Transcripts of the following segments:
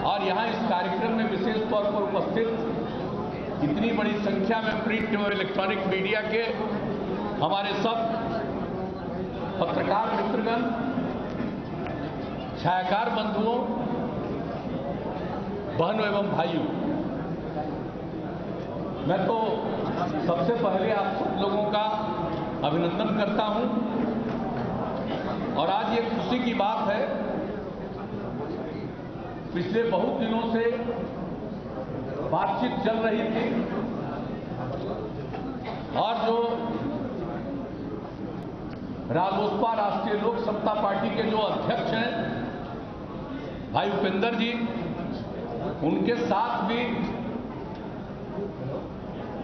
और यहाँ इस कार्यक्रम में विशेष तौर पर उपस्थित इतनी बड़ी संख्या में प्रिंट और इलेक्ट्रॉनिक मीडिया के हमारे सब पत्रकार मित्रगण, छायाकार बंधुओं, बहनों एवं भाइयों, मैं तो सबसे पहले आप सब लोगों का अभिनंदन करता हूं। और आज ये खुशी की बात है, पिछले बहुत दिनों से बातचीत चल रही थी और जो रालोसपा राष्ट्रीय लोक समता पार्टी के जो अध्यक्ष हैं भाई उपेंद्र जी, उनके साथ भी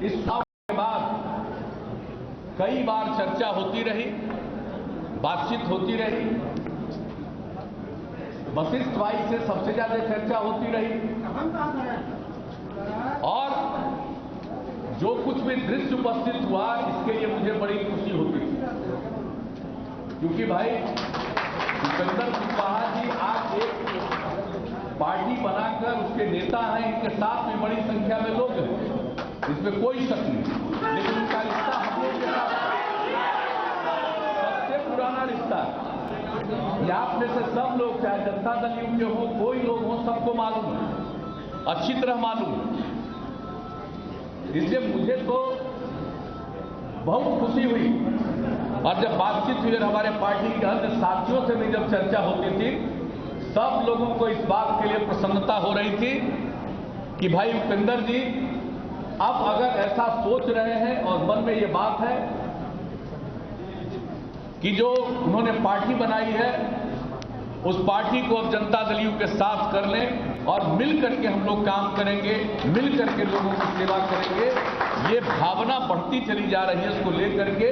इस के बाद कई बार चर्चा होती रही, बातचीत होती रही। वशिष्ठ भाई से सबसे ज्यादा चर्चा होती रही और जो कुछ भी दृश्य उपस्थित हुआ इसके लिए मुझे बड़ी खुशी होती थी, क्योंकि भाई उपेंद्र कुशवाहा जी आज एक पार्टी बनाकर उसके नेता हैं, इनके साथ में बड़ी संख्या में लोग हैं, इसमें कोई शक नहीं। लेकिन उनका रिश्ता हम लोग के साथ सबसे पुराना रिश्ता है। आप में से सब लोग, चाहे जनता दल यू के हो, कोई लोग हो, सबको मालूम है, अच्छी तरह मालूम है। इसलिए मुझे तो बहुत खुशी हुई और जब बातचीत हुई और हमारे पार्टी के अन्य साथियों से भी जब चर्चा होती थी, सब लोगों को इस बात के लिए प्रसन्नता हो रही थी कि भाई उपेंद्र जी अब अगर ऐसा सोच रहे हैं और मन में ये बात है कि जो उन्होंने पार्टी बनाई है उस पार्टी को अब जनता दल यू के साथ कर लें और मिल करके हम लोग काम करेंगे, मिल करके लोगों की सेवा करेंगे, ये भावना बढ़ती चली जा रही है। उसको लेकर के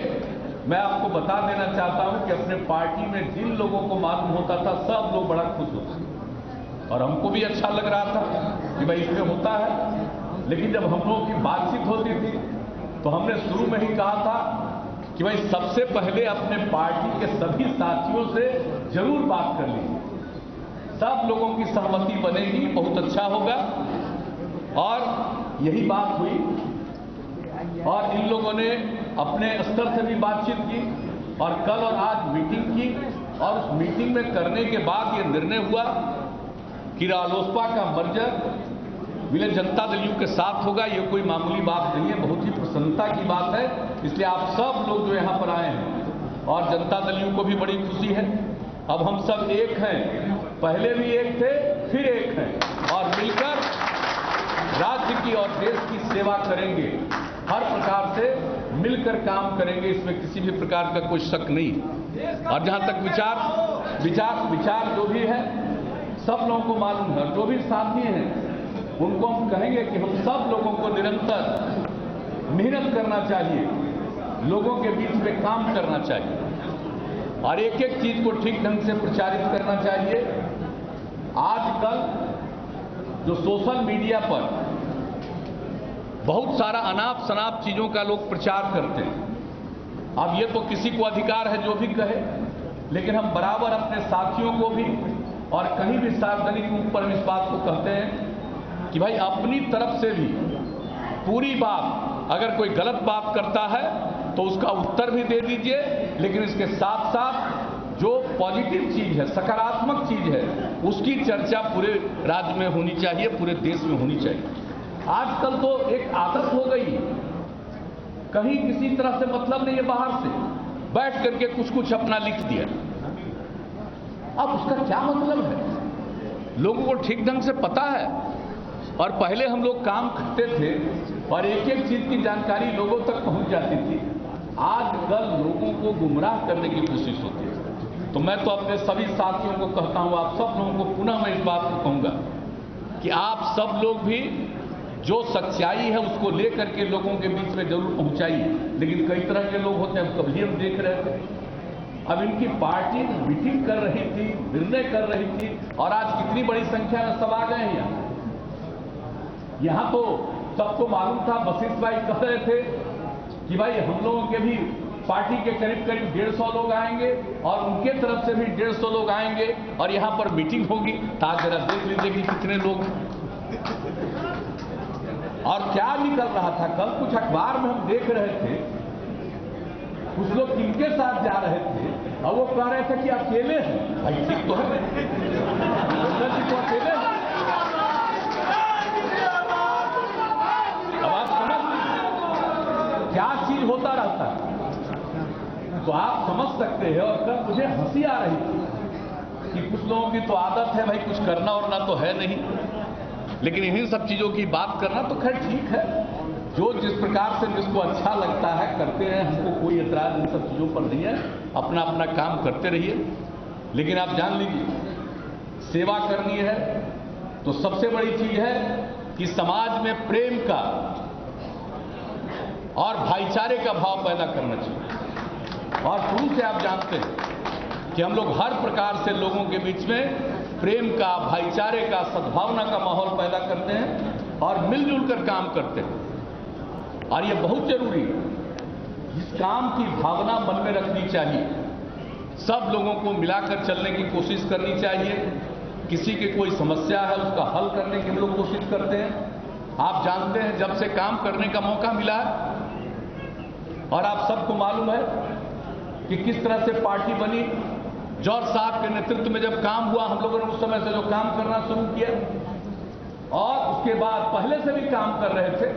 मैं आपको बता देना चाहता हूं कि अपने पार्टी में जिन लोगों को मालूम होता था सब लोग बड़ा खुश होते थे और हमको भी अच्छा लग रहा था कि भाई इसमें होता है। लेकिन जब हम लोगों की बातचीत होती थी तो हमने शुरू में ही कहा था कि भाई सबसे पहले अपने पार्टी के सभी साथियों से जरूर बात कर लीजिए, सब लोगों की सहमति बनेगी, बहुत अच्छा होगा। और यही बात हुई और इन लोगों ने अपने स्तर से भी बातचीत की और कल और आज मीटिंग की और उस मीटिंग में करने के बाद ये निर्णय हुआ कि रालोसपा का मर्जर विलय जनता दल यू के साथ होगा। ये कोई मामूली बात नहीं है, बहुत ही प्रसन्नता की बात है। इसलिए आप सब लोग जो यहां पर आए हैं और जनता दल यू को भी बड़ी खुशी है, अब हम सब एक हैं, पहले भी एक थे फिर एक हैं और मिलकर राज्य की और देश की सेवा करेंगे, हर प्रकार से मिलकर काम करेंगे, इसमें किसी भी प्रकार का कोई शक नहीं। और जहां तक विचार जो भी है सब लोगों को मालूम है, जो भी साथी हैं उनको हम कहेंगे कि हम सब लोगों को निरंतर मेहनत करना चाहिए, लोगों के बीच में काम करना चाहिए और एक एक चीज को ठीक ढंग से प्रचारित करना चाहिए। आजकल जो सोशल मीडिया पर बहुत सारा अनाप शनाप चीजों का लोग प्रचार करते हैं, अब ये तो किसी को अधिकार है जो भी कहे, लेकिन हम बराबर अपने साथियों को भी और कहीं भी सार्वजनिक रूप पर इस बात को कहते हैं कि भाई अपनी तरफ से भी पूरी बात, अगर कोई गलत बात करता है तो उसका उत्तर भी दे दीजिए, लेकिन इसके साथ साथ जो पॉजिटिव चीज है, सकारात्मक चीज है, उसकी चर्चा पूरे राज्य में होनी चाहिए, पूरे देश में होनी चाहिए। आजकल तो एक आदत हो गई, कहीं किसी तरह से मतलब नहीं है, बाहर से बैठ करके कुछ अपना लिख दिया। अब उसका क्या मतलब है, लोगों को ठीक ढंग से पता है। और पहले हम लोग काम करते थे और एक एक चीज की जानकारी लोगों तक पहुंच जाती थी, आजकल लोगों को गुमराह करने की कोशिश होती है। तो मैं तो अपने सभी साथियों को कहता हूं, आप सब लोगों को पुनः मैं इस बात को कहूंगा कि आप सब लोग भी जो सच्चाई है उसको लेकर के लोगों के बीच में जरूर पहुंचाइए। लेकिन कई तरह के लोग होते हैं, कभी हम देख रहे थे, अब इनकी पार्टी मीटिंग कर रही थी, निर्णय कर रही थी और आज कितनी बड़ी संख्या में सब आ गए हैं यहां तो सबको मालूम था। वशिष्ठ भाई कह रहे थे कि भाई हम लोगों के भी पार्टी के करीब करीब 150 लोग आएंगे और उनके तरफ से भी 150 लोग आएंगे और यहां पर मीटिंग होगी। तो आप जरा देख लीजिए कि कितने लोग। और क्या निकल रहा था कल कुछ अखबार में हम देख रहे थे, कुछ लोग किनके साथ जा रहे थे और वो कह रहे थे कि अकेले हैं। भाई ठीक तो है, तो अकेले हैं। अब आप समझ क्या चीज होता रहता है तो आप समझ सकते हैं। और कल मुझे हंसी आ रही थी कि कुछ लोगों की तो आदत है भाई कुछ करना और ना तो है नहीं, लेकिन इन्हीं सब चीजों की बात करना तो खैर ठीक है, जो जिस प्रकार से जिसको अच्छा लगता है करते हैं, हमको कोई एतराज इन सब चीजों पर नहीं है, अपना अपना काम करते रहिए। लेकिन आप जान लीजिए सेवा करनी है तो सबसे बड़ी चीज है कि समाज में प्रेम का और भाईचारे का भाव पैदा करना चाहिए। और शुरू से आप जानते हैं कि हम लोग हर प्रकार से लोगों के बीच में प्रेम का, भाईचारे का, सद्भावना का माहौल पैदा करते हैं और मिलजुल कर काम करते हैं। और ये बहुत जरूरी है, इस काम की भावना मन में रखनी चाहिए। सब लोगों को मिलाकर चलने की कोशिश करनी चाहिए। किसी की कोई समस्या है उसका हल करने की हम लोग कोशिश करते हैं। आप जानते हैं जब से काम करने का मौका मिला है और आप सबको मालूम है कि किस तरह से पार्टी बनी, जॉर्ज साहब के नेतृत्व में जब काम हुआ हम लोगों ने उस समय से जो काम करना शुरू किया और उसके बाद पहले से भी काम कर रहे थे।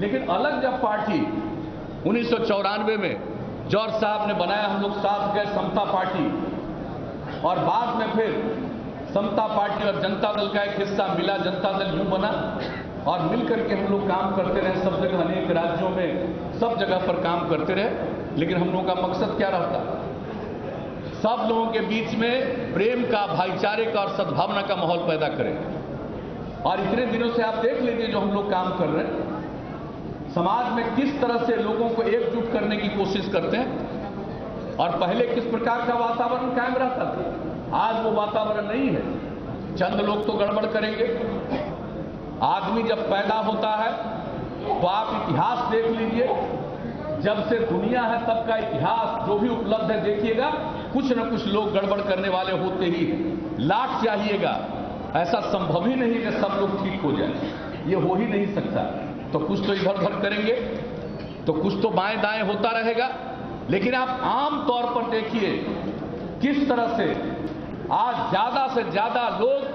लेकिन अलग जब पार्टी 1994 में जॉर्ज साहब ने बनाया, हम लोग साथ गए समता पार्टी और बाद में फिर समता पार्टी और जनता दल का एक हिस्सा मिला, जनता दल यूं बना और मिलकर के हम लोग काम करते रहे। सब जगह अनेक राज्यों में सब जगह पर काम करते रहे। लेकिन हम लोगों का मकसद क्या रहता, सब लोगों के बीच में प्रेम का, भाईचारे का और सद्भावना का माहौल पैदा करें। और इतने दिनों से आप देख लीजिए जो हम लोग काम कर रहे हैं, समाज में किस तरह से लोगों को एकजुट करने की कोशिश करते हैं। और पहले किस प्रकार का वातावरण कायम रहता था, आज वो वातावरण नहीं है। चंद लोग तो गड़बड़ करेंगे। आदमी जब पैदा होता है तो आप इतिहास देख लीजिए, जब से दुनिया है तब का इतिहास जो भी उपलब्ध है देखिएगा, कुछ न कुछ लोग गड़बड़ करने वाले होते ही हैं। लाख चाहिएगा, ऐसा संभव ही नहीं कि सब लोग ठीक हो जाए, ये हो ही नहीं सकता। तो कुछ तो इधर उधर करेंगे, तो कुछ तो बाएं दाएं होता रहेगा। लेकिन आप आम तौर पर देखिए किस तरह से आज ज्यादा से ज्यादा लोग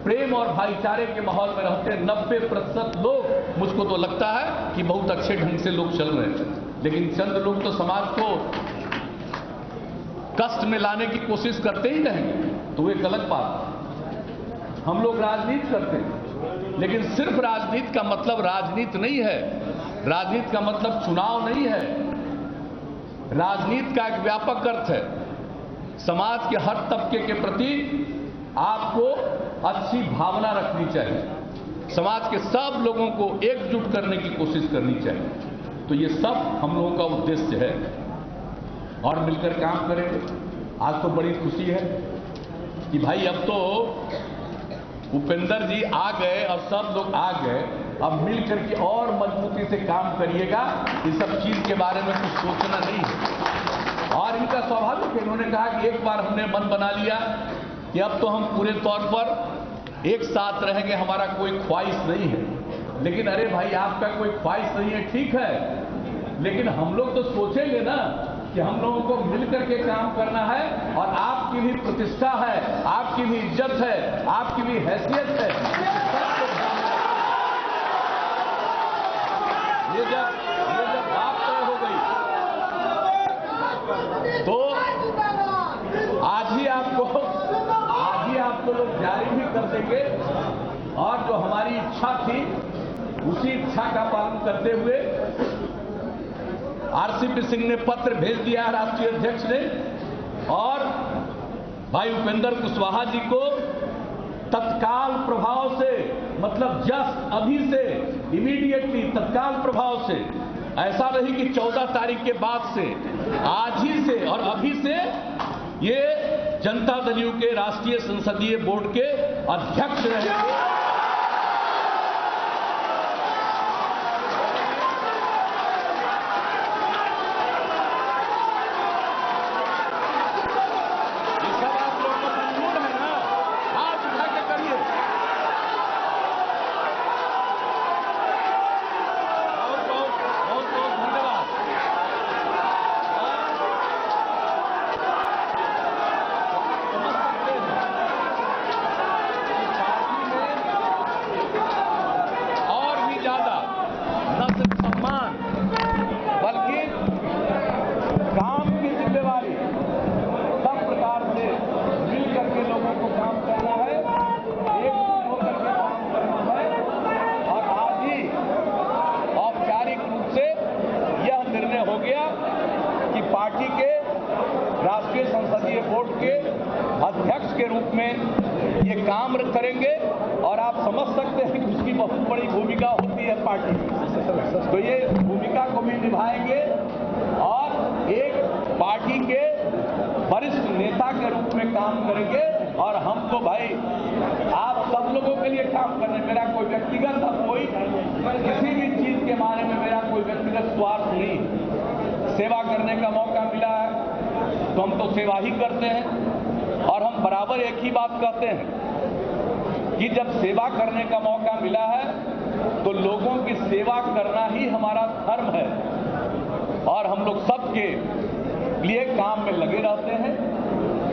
प्रेम और भाईचारे के माहौल में रहते हैं। 90% लोग, मुझको तो लगता है कि बहुत अच्छे ढंग से लोग चल रहे हैं। लेकिन चंद लोग तो समाज को कष्ट में लाने की कोशिश करते ही रहेंगे, तो एक अलग बात। हम लोग राजनीति करते हैं, लेकिन सिर्फ राजनीति का मतलब राजनीति नहीं है। राजनीति का मतलब चुनाव नहीं है। राजनीति का एक व्यापक अर्थ है। समाज के हर तबके के प्रति आपको अच्छी भावना रखनी चाहिए। समाज के सब लोगों को एकजुट करने की कोशिश करनी चाहिए। तो ये सब हम लोगों का उद्देश्य है और मिलकर काम करेंगे। आज तो बड़ी खुशी है कि भाई अब तो उपेंद्र जी आ गए और सब लोग आ गए। अब मिलकर के और मजबूती से काम करिएगा। इस सब चीज के बारे में कुछ सोचना नहीं है। और इनका स्वाभाविक है, इन्होंने कहा कि एक बार हमने मन बना लिया कि अब तो हम पूरे तौर पर एक साथ रहेंगे, हमारा कोई ख्वाहिश नहीं है। लेकिन अरे भाई आपका कोई ख्वाहिश नहीं है, ठीक है, लेकिन हम लोग तो सोचेंगे ना कि हम लोगों को मिलकर के काम करना है और आपकी भी प्रतिष्ठा है, आपकी भी इज्जत है, आपकी भी हैसियत है। ये जब बात तय हो गई तो आज ही आपको लोग जारी भी कर देंगे। और जो हमारी इच्छा थी उसी इच्छा का पालन करते हुए आरसीपी सिंह ने पत्र भेज दिया है राष्ट्रीय अध्यक्ष ने, और भाई उपेंद्र कुशवाहा जी को तत्काल प्रभाव से, मतलब जस्ट अभी से, इमीडिएटली तत्काल प्रभाव से, ऐसा नहीं कि 14 तारीख के बाद से, आज ही से और अभी से ये जनता दल यू के राष्ट्रीय संसदीय बोर्ड के अध्यक्ष रहेंगे। करेंगे और आप समझ सकते हैं कि उसकी बहुत बड़ी भूमिका होती है पार्टी की। तो ये भूमिका को भी निभाएंगे और एक पार्टी के वरिष्ठ नेता के रूप में काम करेंगे। और हम तो भाई आप सब लोगों के लिए काम करने, मेरा कोई व्यक्तिगत कोई किसी भी चीज के बारे में मेरा कोई व्यक्तिगत स्वार्थ नहीं। सेवा करने का मौका मिला है तो हम तो सेवा ही करते हैं। और हम बराबर एक ही बात कहते हैं कि जब सेवा करने का मौका मिला है तो लोगों की सेवा करना ही हमारा धर्म है और हम लोग सबके लिए काम में लगे रहते हैं।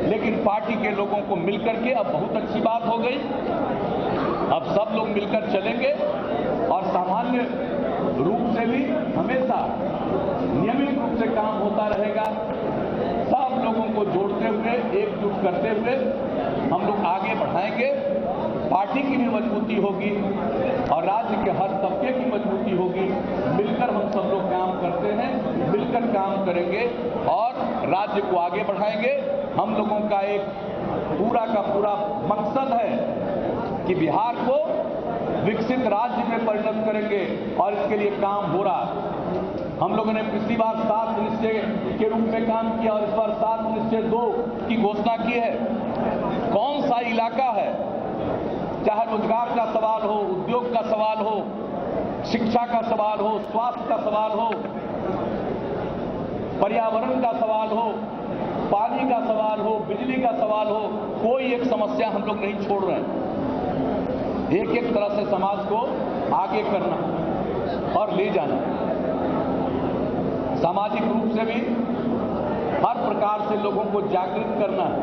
लेकिन पार्टी के लोगों को मिलकर के अब बहुत अच्छी बात हो गई, अब सब लोग मिलकर चलेंगे और सामान्य रूप से भी हमेशा नियमित रूप से काम होता रहेगा। सब लोगों को जोड़ते हुए, एकजुट करते हुए हम लोग आगे बढ़ाएंगे। पार्टी की भी मजबूती होगी और राज्य के हर तबके की मजबूती होगी। मिलकर हम सब लोग काम करते हैं, मिलकर काम करेंगे और राज्य को आगे बढ़ाएंगे। हम लोगों का एक पूरा का पूरा मकसद है कि बिहार को विकसित राज्य में परिणत करेंगे और इसके लिए काम हो रहा है। हम लोगों ने पिछली बार 7 निश्चय के रूप में काम किया और इस बार 7 निश्चय 2 की घोषणा की है। कौन सा इलाका है, चाहे रोजगार का सवाल हो, उद्योग का सवाल हो, शिक्षा का सवाल हो, स्वास्थ्य का सवाल हो, पर्यावरण का सवाल हो, पानी का सवाल हो, बिजली का सवाल हो, कोई एक समस्या हम लोग नहीं छोड़ रहे हैं। एक एक तरह से समाज को आगे करना और ले जाना, सामाजिक रूप से भी हर प्रकार से लोगों को जागृत करना है।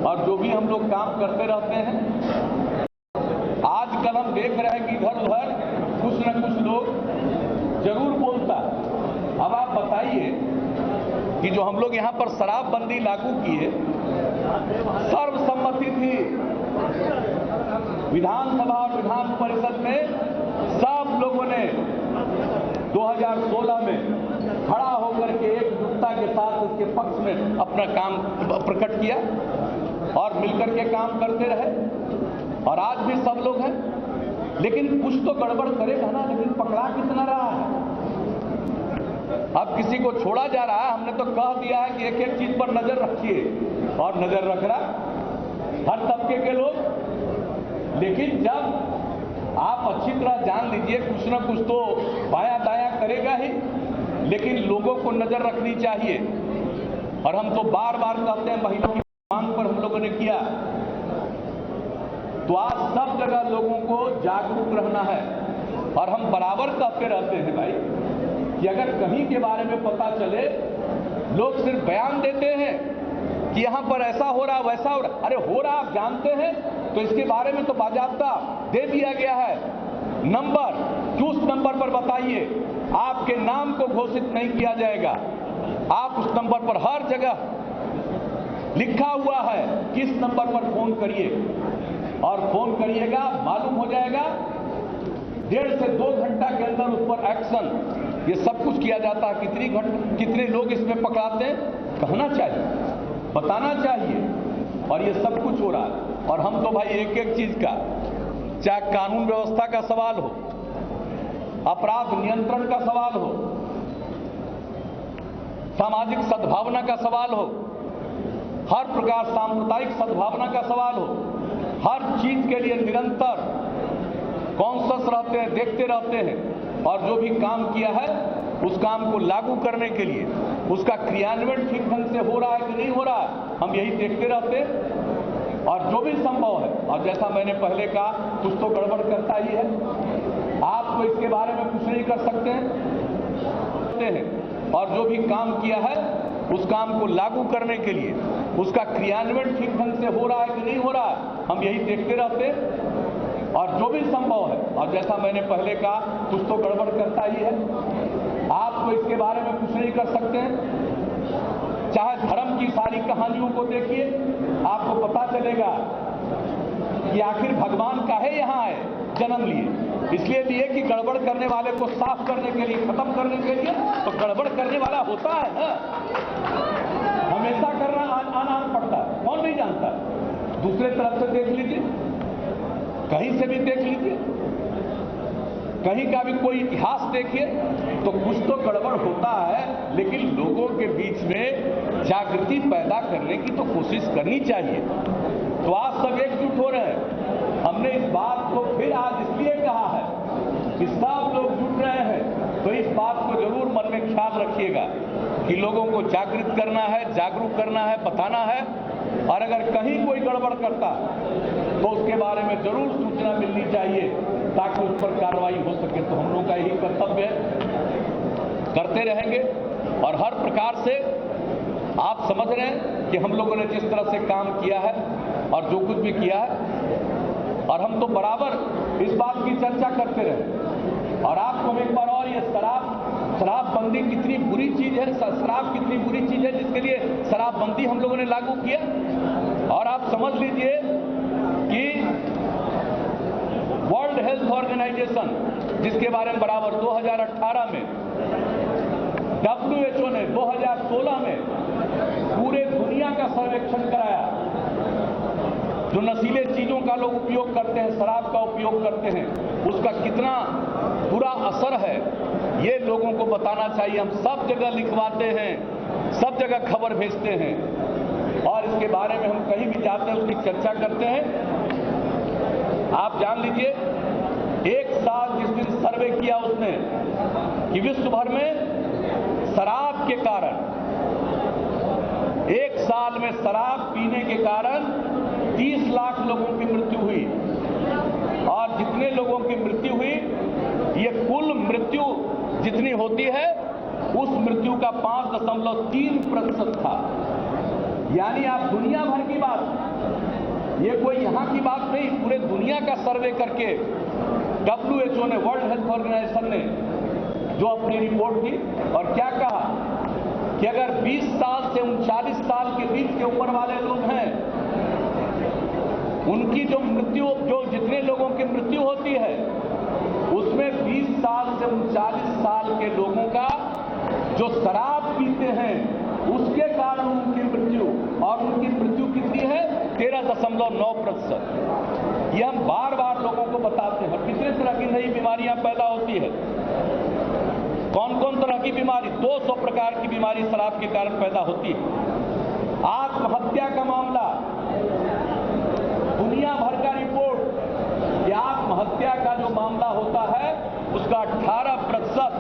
और जो भी हम लोग काम करते रहते हैं, आजकल हम देख रहे हैं कि इधर उधर कुछ न कुछ लोग जरूर बोलता है। अब आप बताइए कि जो हम लोग यहाँ पर शराबबंदी लागू किए, सर्वसम्मति थी, विधानसभा और विधान परिषद में सब लोगों ने 2016 में खड़ा होकर के एकजुटता के साथ इसके पक्ष में अपना काम प्रकट किया और मिलकर के काम करते रहे। और आज भी सब लोग हैं, लेकिन कुछ तो गड़बड़ करेगा ना, लेकिन पकड़ा कितना रहा है। अब किसी को छोड़ा जा रहा है, हमने तो कह दिया है कि एक एक चीज पर नजर रखिए और नजर रख रहा हर तबके के लोग। लेकिन जब आप अच्छी तरह जान लीजिए कुछ न कुछ तो बाया दाया करेगा ही, लेकिन लोगों को नजर रखनी चाहिए। और हम तो बार बार कहते हैं, महिलाओं की मांग पर हम लोगों ने किया, तो आज सब जगह लोगों को जागरूक रहना है। और हम बराबर कहते रहते हैं भाई कि अगर कहीं के बारे में पता चले, लोग सिर्फ बयान देते हैं कि यहां पर ऐसा हो रहा वैसा हो रहा। अरे हो रहा आप जानते हैं तो इसके बारे में तो बाकायदा दे दिया गया है नंबर, कि उस नंबर पर बताइए। आपके नाम को घोषित नहीं किया जाएगा, आप उस नंबर पर हर जगह लिखा हुआ है किस नंबर पर फोन करिए और फोन करिएगा, मालूम हो जाएगा 1.5 से 2 घंटा के अंदर उस पर एक्शन, ये सब कुछ किया जाता है। कितने लोग इसमें पकड़ाते हैं, कहना चाहिए, बताना चाहिए। और ये सब कुछ हो रहा है। और हम तो भाई एक एक चीज का, चाहे कानून व्यवस्था का सवाल हो, अपराध नियंत्रण का सवाल हो, सामाजिक सद्भावना का सवाल हो, हर प्रकार सांप्रदायिक सद्भावना का सवाल हो, हर चीज के लिए निरंतर कॉन्शियस रहते हैं, देखते रहते हैं। और जो भी काम किया है उस काम को लागू करने के लिए उसका क्रियान्वयन ठीक ढंग से हो रहा है कि नहीं हो रहा है, हम यही देखते रहते हैं। और जो भी संभव है, और जैसा मैंने पहले कहा, कुछ तो गड़बड़ करता ही है, आप तो इसके बारे में कुछ नहीं कर सकते हैं। और जो भी काम किया है उस काम को लागू करने के लिए उसका क्रियान्वयन ठीक ढंग से हो रहा है कि नहीं हो रहा है, हम यही देखते रहते हैं। और जो भी संभव है, और जैसा मैंने पहले कहा, कुछ तो गड़बड़ करता ही है, आप तो इसके बारे में कुछ नहीं कर सकते हैं। चाहे धर्म की सारी कहानियों को देखिए, आपको पता चलेगा कि आखिर भगवान काहे यहाँ आए, जन्म लिए। इसलिए लिए कि गड़बड़ करने वाले को साफ करने के लिए, खत्म करने के लिए। तो गड़बड़ करने वाला होता है ना, हमेशा करना आना पड़ता है, कौन नहीं जानता। दूसरे तरफ से देख लीजिए, कहीं से भी देख लीजिए, कहीं का भी कोई इतिहास देखिए, तो कुछ तो गड़बड़ होता है, लेकिन लोगों के बीच में जागृति पैदा करने की तो कोशिश करनी चाहिए। तो आज सब एकजुट हो रहे हैं। हमने इस बात को फिर आज इसलिए कहा है कि सब लोग जुट रहे हैं, तो इस बात को जरूर मन में ख्याल रखिएगा कि लोगों को जागृत करना है, जागरूक करना है, बताना है, और अगर कहीं कोई गड़बड़ करता तो उसके बारे में जरूर सूचना मिलनी चाहिए ताकि उस पर कार्रवाई हो सके। तो हम लोगों का यही कर्तव्य है, करते रहेंगे। और हर प्रकार से आप समझ रहे हैं कि हम लोगों ने जिस तरह से काम किया है और जो कुछ भी किया है, और हम तो बराबर इस बात की चर्चा करते रहे। और आपको एक बार और ये शराबबंदी कितनी बुरी चीज है, शराब कितनी बुरी चीज है जिसके लिए शराबबंदी हम लोगों ने लागू किया। और आप समझ लीजिए कि वर्ल्ड हेल्थ ऑर्गेनाइजेशन, जिसके बारे में बराबर 2018 में WHO ने 2016 में पूरे दुनिया का सर्वेक्षण कराया, जो नशीले चीजों का लोग उपयोग करते हैं, शराब का उपयोग करते हैं, उसका कितना बुरा असर है, ये लोगों को बताना चाहिए। हम सब जगह लिखवाते हैं, सब जगह खबर भेजते हैं, और इसके बारे में हम कहीं भी जाते हैं उसकी चर्चा करते हैं। आप जान लीजिए, एक साल जिस दिन सर्वे किया उसने कि विश्व भर में शराब के कारण, एक साल में शराब पीने के कारण 30 लाख लोगों की मृत्यु हुई, और जितने लोगों की मृत्यु हुई, ये कुल मृत्यु जितनी होती है उस मृत्यु का 5.3% था। यानी आप दुनिया भर की बात, ये कोई यहां की बात नहीं, पूरे दुनिया का सर्वे करके WHO ने, वर्ल्ड हेल्थ ऑर्गेनाइजेशन ने जो अपनी रिपोर्ट दी, और क्या कहा कि अगर 20 साल से 39 साल के बीच के उम्र वाले लोग हैं, उनकी जो मृत्यु, जो जितने लोगों की मृत्यु होती है, उसमें 20 साल से 39 साल के लोगों का जो शराब पीते हैं उसके कारण उनकी मृत्यु, और उनकी मृत्यु कितनी है? 13.9%। ये हम बार बार लोगों को बताते हैं। कितने तरह की नई बीमारियां पैदा होती है, कौन कौन तरह की बीमारी, 200 प्रकार की बीमारी शराब के कारण पैदा होती है। आत्महत्या का मामला, दुनिया भर का रिपोर्ट कि आत्महत्या का जो मामला होता है उसका 18%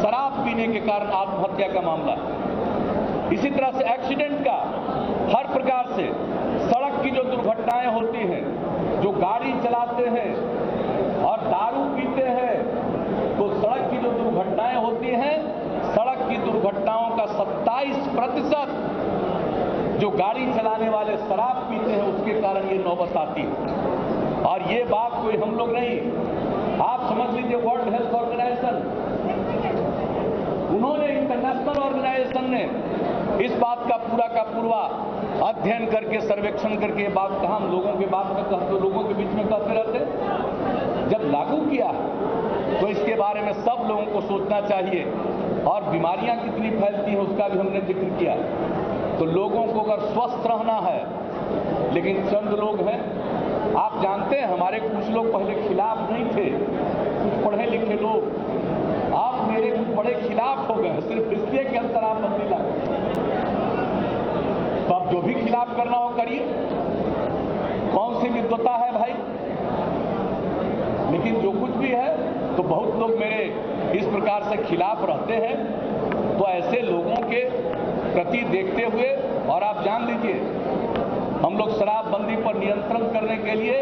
शराब पीने के कारण आत्महत्या का मामला। इसी तरह से एक्सीडेंट का, हर प्रकार से सड़क की जो दुर्घटनाएं होती हैं, जो गाड़ी चलाते हैं और दारू पीते हैं, तो सड़क की जो दुर्घटनाएं होती हैं, सड़क की दुर्घटनाओं का 27% जो गाड़ी चलाने वाले शराब पीते हैं उसके कारण ये नौबत आती है। और ये बात कोई हम लोग नहीं, आप समझ लीजिए वर्ल्ड हेल्थ ऑर्गेनाइजेशन, उन्होंने, इंटरनेशनल ऑर्गेनाइजेशन ने इस बात का पूरा अध्ययन करके, सर्वेक्षण करके बात कहा। हम लोगों के बात में कहते, लोगों के बीच में कहते रहते, जब लागू किया तो इसके बारे में सब लोगों को सोचना चाहिए। और बीमारियां कितनी फैलती हैं उसका भी हमने जिक्र किया। तो लोगों को अगर स्वस्थ रहना है, लेकिन चंद लोग हैं, आप जानते हैं हमारे कुछ लोग पहले खिलाफ नहीं थे, कुछ पढ़े लिखे लोग, आप मेरे कुछ बड़े खिलाफ हो गए सिर्फ इसलिए कि हम शराबबंदी लागू। तो आप जो भी खिलाफ करना हो करिए, कौन सी विद्वता है भाई। लेकिन जो कुछ भी है, तो बहुत लोग मेरे इस प्रकार से खिलाफ रहते हैं। तो ऐसे लोगों के प्रति देखते हुए, और आप जान लीजिए हम लोग शराबबंदी पर नियंत्रण करने के लिए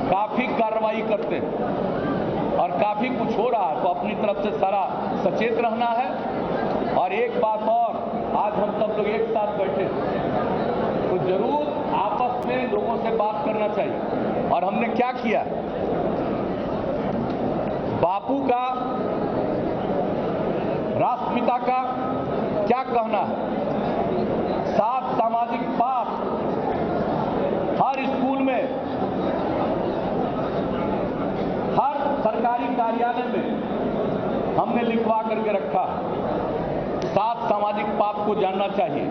काफी कार्रवाई करते हैं, और काफी कुछ हो रहा है, तो अपनी तरफ से सारा सचेत रहना है। और एक बात और, आज हम सब लोग एक साथ बैठे, तो जरूर आपस में लोगों से बात करना चाहिए। और हमने क्या किया, बापू का, राष्ट्रपिता का क्या कहना है, 7 सामाजिक पाठ हर स्कूल में, हर सरकारी कार्यालय में हमने लिखवा करके रखा। 7 सामाजिक पाप को जानना चाहिए।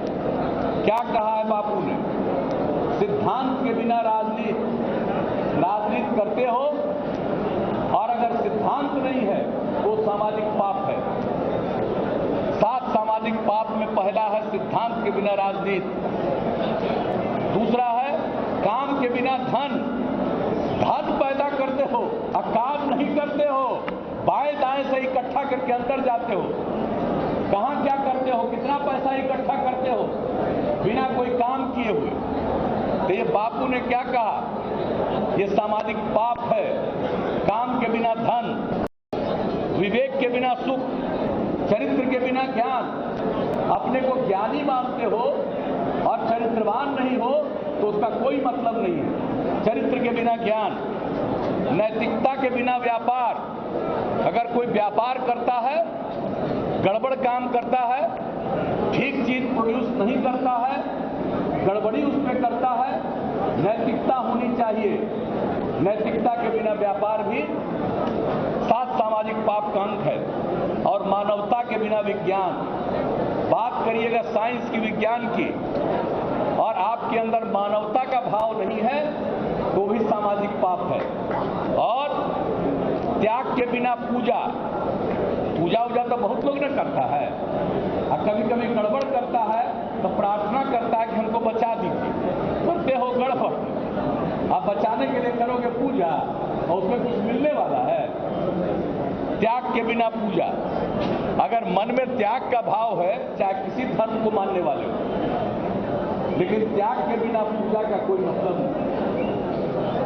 क्या कहा है बापू ने, सिद्धांत के बिना राजनीति राजनीति करते हो और अगर सिद्धांत नहीं है तो सामाजिक पाप है। 7 सामाजिक पाप में पहला है सिद्धांत के बिना राजनीति, दूसरा है काम के बिना धन। धन पैदा करते हो और काम नहीं करते हो, बाएं दाएं से इकट्ठा करके अंदर जाते हो। कहां क्या करते हो, कितना पैसा इकट्ठा करते हो बिना कोई काम किए हुए। तो ये बापू ने क्या कहा, ये सामाजिक पाप है। काम के बिना धन, विवेक के बिना सुख, चरित्र के बिना ज्ञान। अपने को ज्ञानी मानते हो और चरित्रवान नहीं हो तो उसका कोई मतलब नहीं है। चरित्र के बिना ज्ञान, नैतिकता के बिना व्यापार। अगर कोई व्यापार करता है, गड़बड़ काम करता है, ठीक चीज प्रोड्यूस नहीं करता है, गड़बड़ी उसमें करता है, नैतिकता होनी चाहिए। नैतिकता के बिना व्यापार भी 7 सामाजिक पाप का अंक है। और मानवता के बिना विज्ञान। बात करिएगा साइंस की, विज्ञान की, और आपके अंदर मानवता का भाव नहीं है तो भी सामाजिक पाप है। और त्याग के बिना पूजा। पूजा उजा तो बहुत लोग न करता है, और कभी कभी गड़बड़ करता है तो प्रार्थना करता है कि हमको बचा दीजिए। करते हो गड़बड़, आप बचाने के लिए करोगे पूजा और उसमें कुछ मिलने वाला है। त्याग के बिना पूजा। अगर मन में त्याग का भाव है, चाहे किसी धर्म को मानने वाले हो, लेकिन त्याग के बिना पूजा का कोई मतलब नहीं।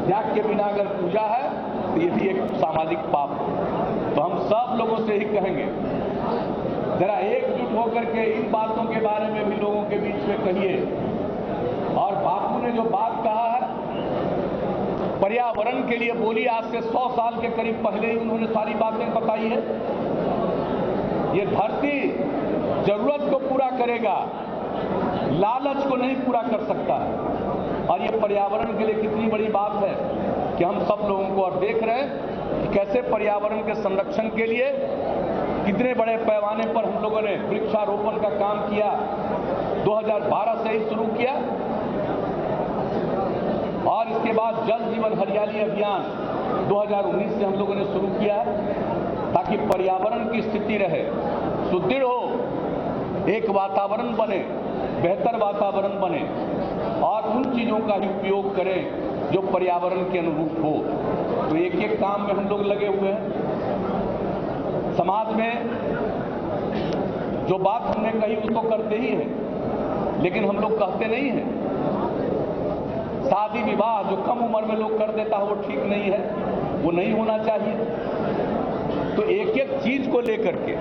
त्याग के बिना अगर पूजा है तो ये भी एक सामाजिक पाप है। तो हम सब लोगों से ही कहेंगे, जरा एकजुट होकर के इन बातों के बारे में भी लोगों के बीच में कहिए। और बापू ने जो बात कहा है पर्यावरण के लिए बोली, आज से 100 साल के करीब पहले ही उन्होंने सारी बातें बताई है। ये धरती जरूरत को पूरा करेगा, लालच को नहीं पूरा कर सकता है। और ये पर्यावरण के लिए कितनी बड़ी बात है कि हम सब लोगों को और देख रहे हैं कि कैसे पर्यावरण के संरक्षण के लिए कितने बड़े पैमाने पर हम लोगों ने वृक्षारोपण का काम किया। 2012 से ही शुरू किया और इसके बाद जल जीवन हरियाली अभियान 2019 से हम लोगों ने शुरू किया है, ताकि पर्यावरण की स्थिति रहे, सुदृढ़ हो, एक वातावरण बने, बेहतर वातावरण बने और उन चीजों का ही उपयोग करें जो पर्यावरण के अनुरूप हो। तो एक एक काम में हम लोग लगे हुए हैं। समाज में जो बात हमने कही उसको करते ही हैं, लेकिन हम लोग कहते नहीं हैं। शादी विवाह जो कम उम्र में लोग कर देता है वो ठीक नहीं है, वो नहीं होना चाहिए। तो एक एक चीज को लेकर के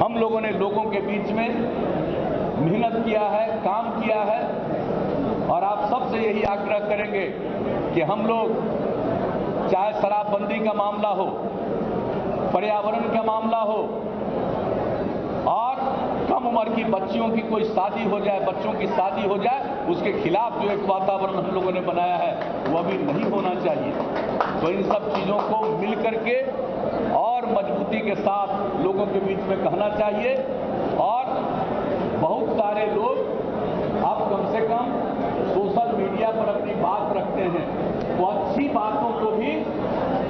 हम लोगों ने लोगों के बीच में मेहनत किया है, काम किया है। और आप सबसे यही आग्रह करेंगे कि हम लोग, चाहे शराबबंदी का मामला हो, पर्यावरण का मामला हो, और कम उम्र की बच्चियों की कोई शादी हो जाए, बच्चों की शादी हो जाए, उसके खिलाफ जो एक वातावरण हम लोगों ने बनाया है वो अभी नहीं होना चाहिए। तो इन सब चीजों को मिलकर के और मजबूती के साथ लोगों के बीच में कहना चाहिए। और बहुत सारे लोग अब कम से कम सोशल मीडिया पर अपनी बात रखते हैं, तो अच्छी बातों को भी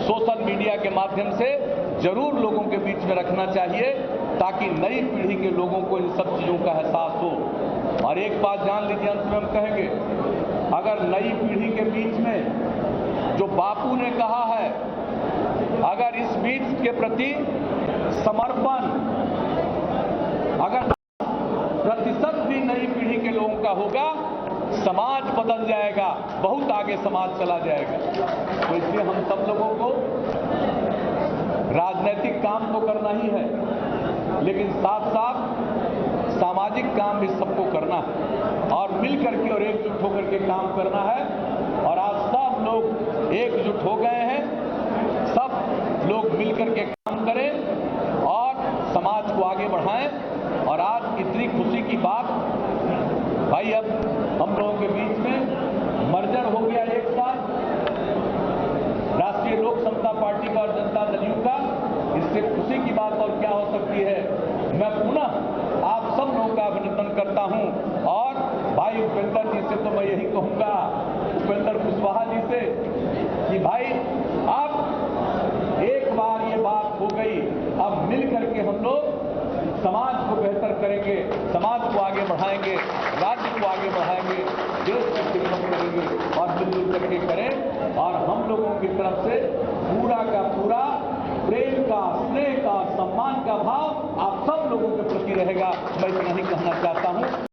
सोशल मीडिया के माध्यम से जरूर लोगों के बीच में रखना चाहिए, ताकि नई पीढ़ी के लोगों को इन सब चीजों का एहसास हो। और एक बात जान लीजिए, अंत में हम कहेंगे, अगर नई पीढ़ी के बीच में जो बापू ने कहा है, अगर इस बीच के प्रति समर्पण अगर प्रतिशत भी नई पीढ़ी के लोगों का होगा, समाज बदल जाएगा, बहुत आगे समाज चला जाएगा। तो इसलिए हम सब लोगों को राजनीतिक काम तो करना ही है, लेकिन साथ साथ सामाजिक काम भी सबको करना है और मिल करके और एकजुट होकर के काम करना है। और आज सब लोग एकजुट हो गए हैं, सब लोग मिल करके काम करें और समाज को आगे बढ़ाएं। और आज इतनी खुशी की बात, भाई अब हम लोगों के बीच में मर्जर हो गया एक साथ राष्ट्रीय लोक समता पार्टी का और जनता दल यू का। इससे खुशी की बात और क्या हो सकती है। मैं पुनः आप सब लोगों का अभिनंदन करता हूं। और भाई उपेंद्र जी से तो मैं यही कहूंगा, उपेंद्र कुशवाहा जी से कि भाई अब एक बार ये बात हो गई, अब मिल करके हम लोग समाज को बेहतर करेंगे, समाज को आगे बढ़ाएंगे, राज्य को आगे बढ़ाएंगे, देश की खिदमत करेंगे और मिलजुल करके करें। और हम लोगों की तरफ से पूरा का पूरा प्रेम का, स्नेह का, सम्मान का भाव आप सब लोगों के प्रति रहेगा। मैं इतना ही कहना चाहता हूं।